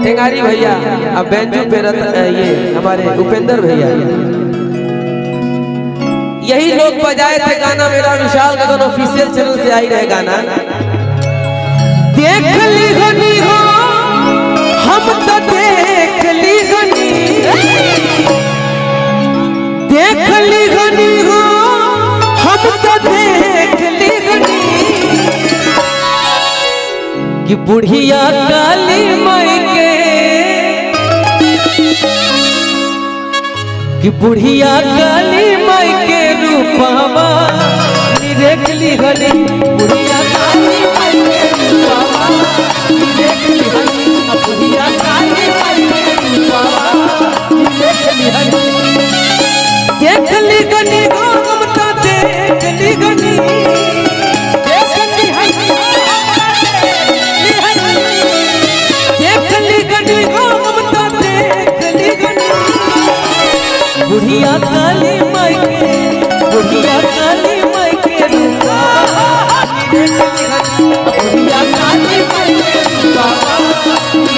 टेंगारी भैया अब बेंजू पे ये हमारे उपेंद्र भैया, यही लोग बजाए थे गाना। मेरा विशाल गगन ऑफिशियल चैनल से आई रहे गाना। देख ली हनी हो हम तो देख ली हनी, देख ली हनी हो हम तो देख ली हनी कि बुढ़िया काली माई के, कि बुढ़िया काली माई के रूपवा देख ली हनी, बुढ़िया काली माई के रूपवा देख ली हनी, बुढ़िया काली माई के रूपवा देख ली हनी, देख ली हनी हो हम तो देख ली हनी, देख ली हनी देख ली हनी हो हम तो देख ली हनी, बुढ़िया काली माई के, बुढ़िया काली माई के रूपवा देख ली हनी, बुढ़िया काली माई के रूपवा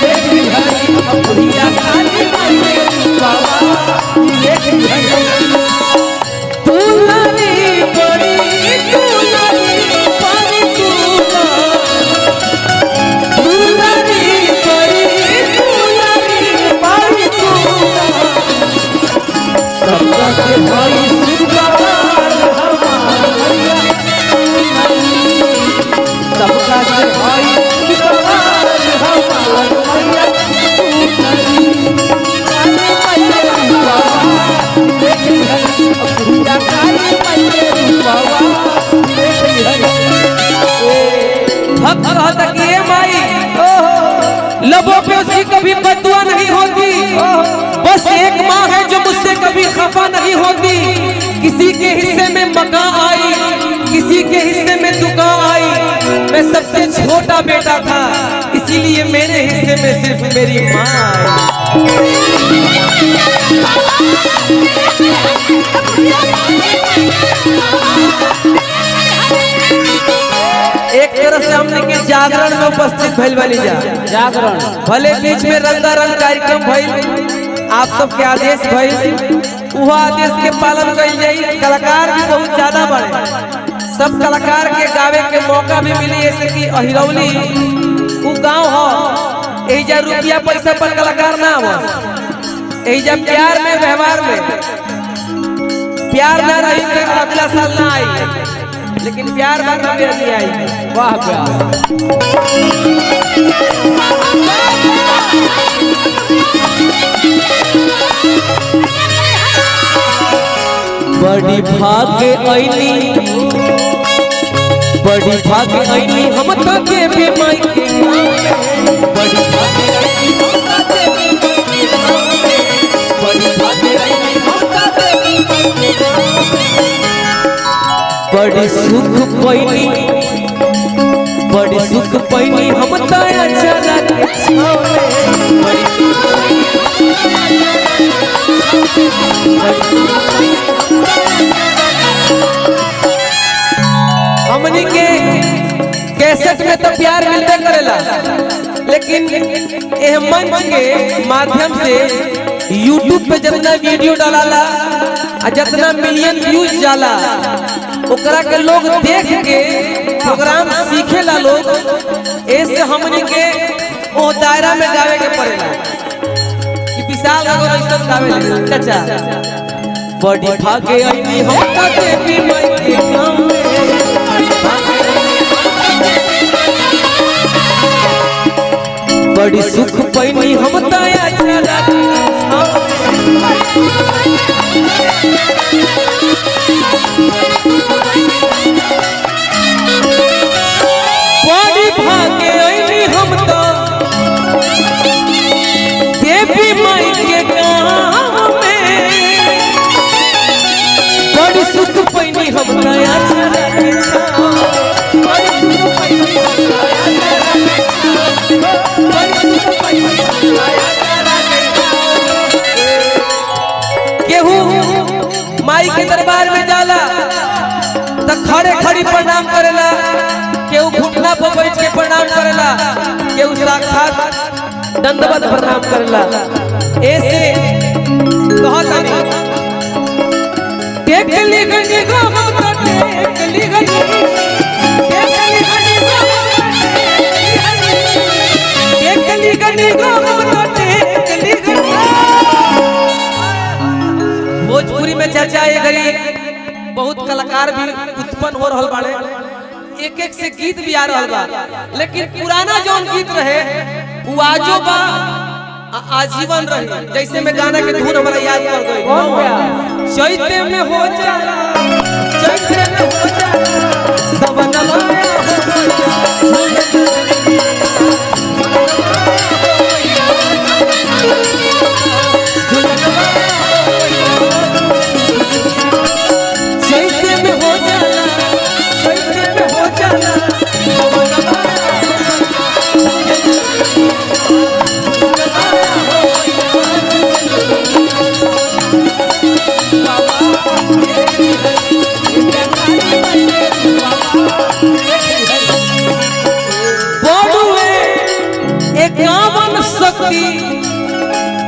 देख ली हनी, बुढ़िया काली माई के रूपवा देख ली हनी। दुलारी बड़ी दुलारी पानी दुलारी बड़ी दुलारी पानी सबका से भाई सुखवार हमारा, सबका से भाई सुखवार हमारा भक्त कहता कि ये माई लबों पे उसकी कभी बददुआ नहीं होती, बस एक माँ है जो मुझसे कभी खफा नहीं होती। किसी के हिस्से में मका आई, किसी के हिस्से में दुका आई, मैं सबसे छोटा बेटा था इसीलिए मेरे हिस्से में सिर्फ मेरी माँ आई। एक तरह से हमने के जागरण में उपस्थित भइल वाली जागरण, भले बीच में रंगारंग कार्यक्रम भइल, आप सबके आदेश भइल, वह आदेश के पालन कइल जाई। कलाकार भी बहुत ज्यादा बढ़े, सब कलाकार के गावे के मौका भी मिली। जैसे कि अहिरौली वो गाँव हो, एजा रुपया पैसा पर कलाकार ना हो, एजा प्यार में व्यवहार में प्यार ना रही तो अगला साल ना आई, लेकिन प्यार बनना भी नहीं आई। वाह प्यार बड़ी भाग्य आईनी, बड़ी भाग्य आईनी हम तो देवी माई के, बड़ी भाग्य आईनी हम तो देवी माई के, बड़ी भाग्य आईनी हम तो देवी माई के, बड़ी सुख पैनी, बड़ी सुख पैनी हम ताया चला के छावे, हमनी के कैसेट में तो प्यार मिलते करेला, लेकिन यह मंच के माध्यम से यूट्यूब पे जितना वीडियो डाला जितना मिलियन व्यूज जाला, ओकरा के लोग देख के प्रोग्राम सीखेला लोग, ऐसे हमनी के वो दायरा में गावे के पड़ेला कि विशाल गगन ऐसा गावे चाचा। बड़ी भागे आईनी हम तो देवी माई के गाँव में, बड़ी सुख पैनी हम ताया चला बड़ी भागे आईनी हम तो देवी माई के गाँव में, बड़ी सुख पैनी हम ताया चला के छाव, बड़ी सुख पैनी हम ताया चला के छाव, बड़ी सुख पैनी हम ताया चला के छाव। केहू माई के दरबार में जाला तो खड़े खड़ी प्रणाम करेला, केहू घुटना पर बैठ के प्रणाम करेला, केहू साक्षात दंडवत प्रणाम करला। ऐसे कहत नहीं टेक ली गनी गो तो टेक ली गनी टेक ली गनी गो टेक ली गनी गो तो टेक ली गनी। भोजपुरी में चर्चा ये घड़ी बहुत कलाकार भी उत्पन्न हो रहल बाड़े, एक एक से गीत भी आ रहल बा, लेकिन पुराना जौन गीत रहे वो आजो बा आजीवन रही। जैसे में गाना के धुन हमारा याद पड़ गई, चैते में हो जाला चैते में हो जाला सवनवा में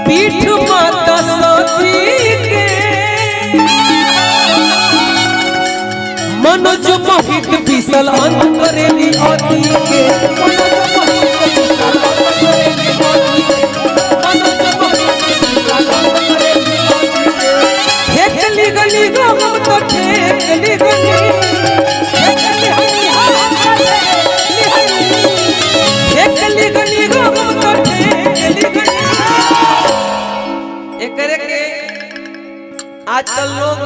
पीठ माता सती के मनोज मोहित बिसल अंतरेली अति के ठेकली गली गम तो ठेकली गली ठेकली गली गम तो ठेकली गली। एकरे के आजकल लोग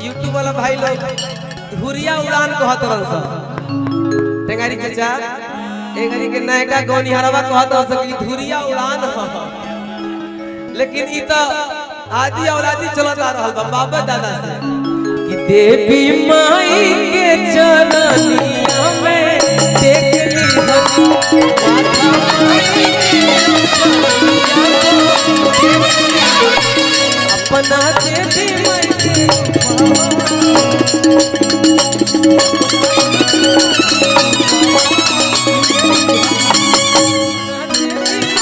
यूट्यूब वाला भाई लोग धुरिया उड़ान कहत रहन स। टेंगारी चाचा एगरी के नयका गौनिहरवा कहत ह कि धुरिया उड़ान ह, लेकिन ई त आदि औलादी चलत आ रहल बा बाबा दादा से कि देवी माई के चरनिया में देखली अपना देवी माई के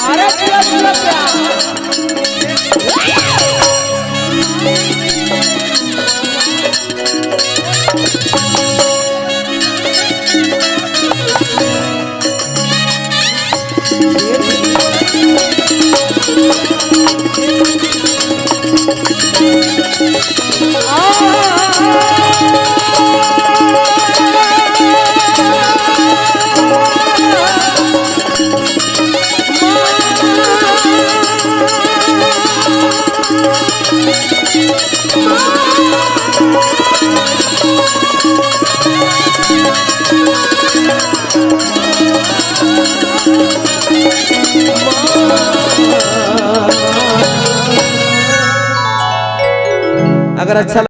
अरे पूरा पूरा अगर अच्छा